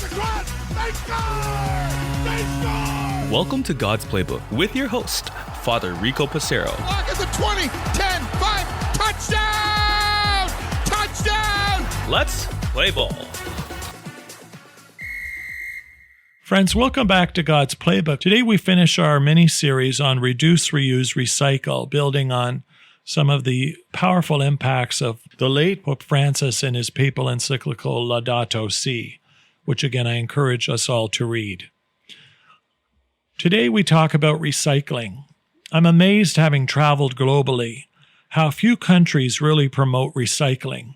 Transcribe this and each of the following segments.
They score! They score! Welcome to God's Playbook with your host, Father Rico Passero. Lock at the 20, 10, 5, touchdown! Touchdown! Let's play ball. Friends, welcome back to God's Playbook. Today we finish our mini-series on Reduce, Reuse, Recycle, building on some of the powerful impacts of the late Pope Francis in his papal encyclical Laudato Si, which again I encourage us all to read. Today we talk about recycling. I'm amazed, having traveled globally, how few countries really promote recycling.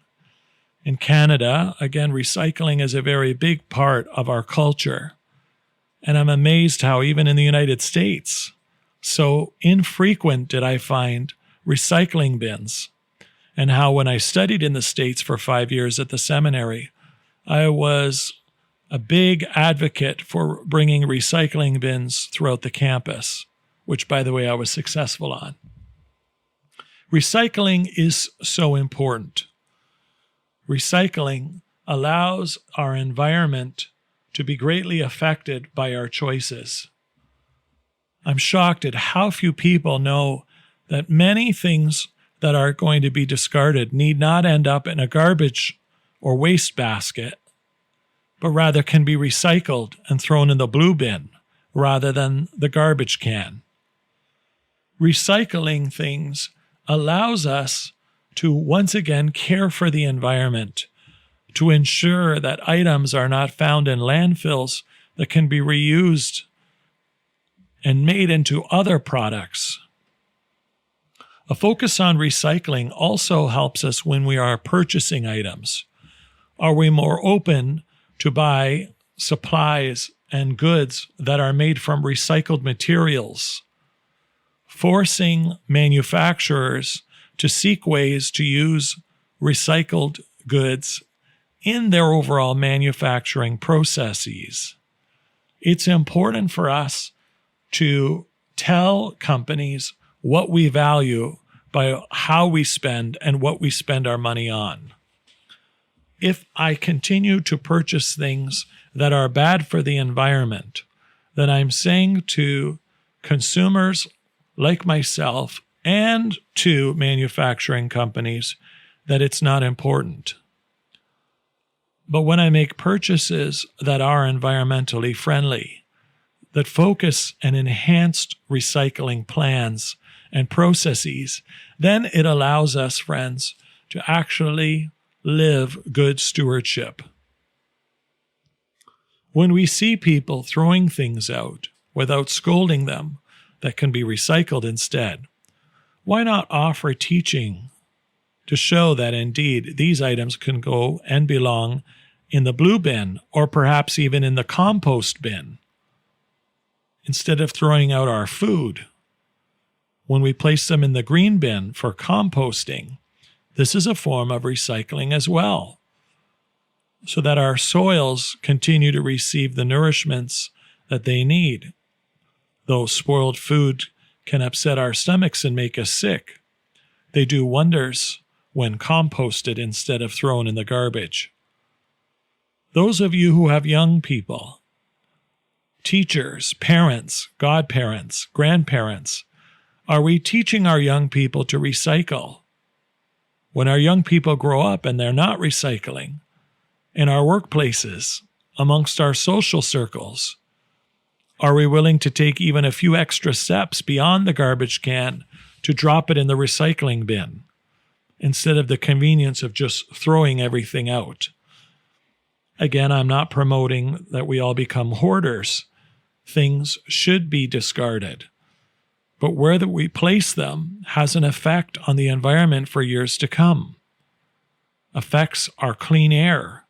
In Canada, again, recycling is a very big part of our culture. And I'm amazed how even in the United States, so infrequent did I find recycling bins. And how when I studied in the States for 5 years at the seminary, I was a big advocate for bringing recycling bins throughout the campus, which, by the way, I was successful on. Recycling is so important. Recycling allows our environment to be greatly affected by our choices. I'm shocked at how few people know that many things that are going to be discarded need not end up in a garbage or waste basket, but rather can be recycled and thrown in the blue bin rather than the garbage can. Recycling things allows us to once again care for the environment, to ensure that items are not found in landfills that can be reused and made into other products. A focus on recycling also helps us when we are purchasing items. Are we more open to buy supplies and goods that are made from recycled materials, forcing manufacturers to seek ways to use recycled goods in their overall manufacturing processes? It's important for us to tell companies what we value by how we spend and what we spend our money on. If I continue to purchase things that are bad for the environment, then I'm saying to consumers like myself and to manufacturing companies that it's not important. But when I make purchases that are environmentally friendly, that focus on enhanced recycling plans and processes, then it allows us, friends, to actually live good stewardship. When we see people throwing things out without scolding them that can be recycled instead, why not offer teaching to show that indeed these items can go and belong in the blue bin or perhaps even in the compost bin instead of throwing out our food? When we place them in the green bin for composting, this is a form of recycling as well, so that our soils continue to receive the nourishments that they need. Though spoiled food can upset our stomachs and make us sick, they do wonders when composted instead of thrown in the garbage. Those of you who have young people, teachers, parents, godparents, grandparents, are we teaching our young people to recycle? When our young people grow up and they're not recycling, in our workplaces, amongst our social circles, are we willing to take even a few extra steps beyond the garbage can to drop it in the recycling bin instead of the convenience of just throwing everything out? Again, I'm not promoting that we all become hoarders. Things should be discarded. But where that we place them has an effect on the environment for years to come. Affects our clean air,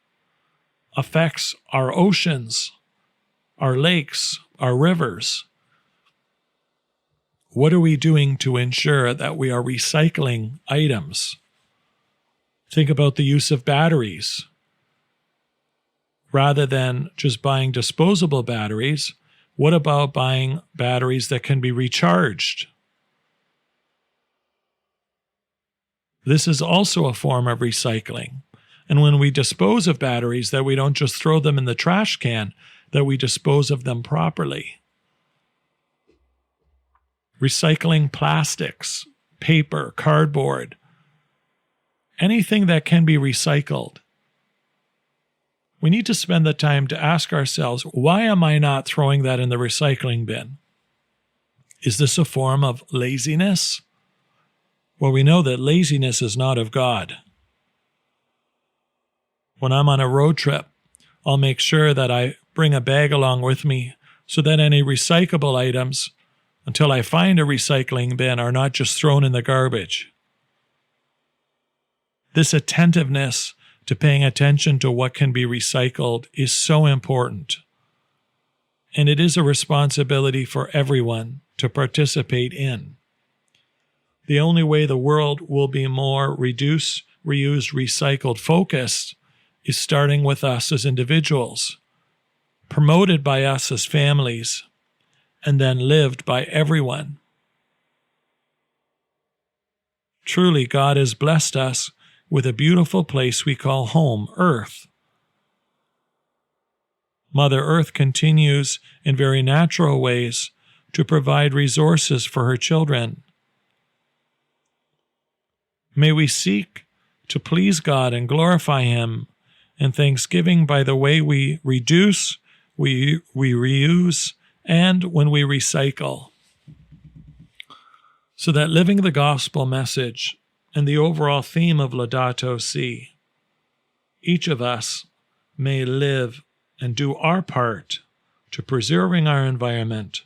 affects our oceans, our lakes, our rivers. What are we doing to ensure that we are recycling items? Think about the use of batteries. Rather than just buying disposable batteries, what about buying batteries that can be recharged? This is also a form of recycling. And when we dispose of batteries, that we don't just throw them in the trash can, that we dispose of them properly. Recycling plastics, paper, cardboard, anything that can be recycled. We need to spend the time to ask ourselves, why am I not throwing that in the recycling bin? Is this a form of laziness? Well, we know that laziness is not of God. When I'm on a road trip, I'll make sure that I bring a bag along with me so that any recyclable items, until I find a recycling bin, are not just thrown in the garbage. This attentiveness to paying attention to what can be recycled is so important. And it is a responsibility for everyone to participate in. The only way the world will be more reduce, reuse, recycled focused is starting with us as individuals, promoted by us as families, and then lived by everyone. Truly, God has blessed us with a beautiful place we call home, Earth. Mother Earth continues in very natural ways to provide resources for her children. May we seek to please God and glorify Him in thanksgiving by the way we reduce, we reuse, and when we recycle, so that living the gospel message and the overall theme of Laudato Si, each of us may live and do our part to preserving our environment,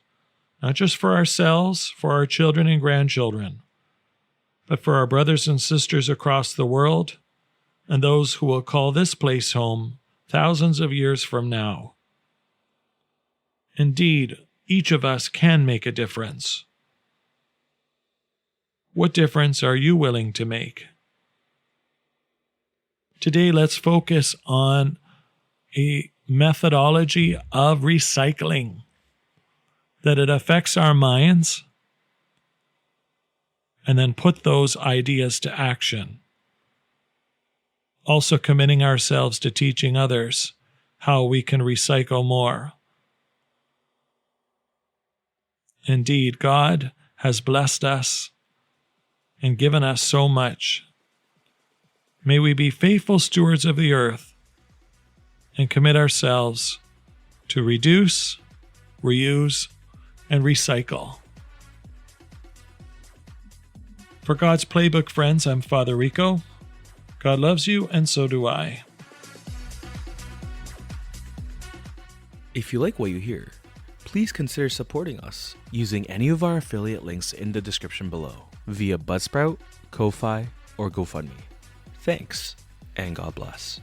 not just for ourselves, for our children and grandchildren, but for our brothers and sisters across the world and those who will call this place home thousands of years from now. Indeed, each of us can make a difference. What difference are you willing to make? Today, let's focus on a methodology of recycling, that it affects our minds, and then put those ideas to action. Also committing ourselves to teaching others how we can recycle more. Indeed, God has blessed us and given us so much. May we be faithful stewards of the earth and commit ourselves to reduce, reuse, and recycle. For God's Playbook friends, I'm Father Rico. God loves you, and so do I. If you like what you hear, please consider supporting us using any of our affiliate links in the description below via Buzzsprout, Ko-Fi, or GoFundMe. Thanks, and God bless.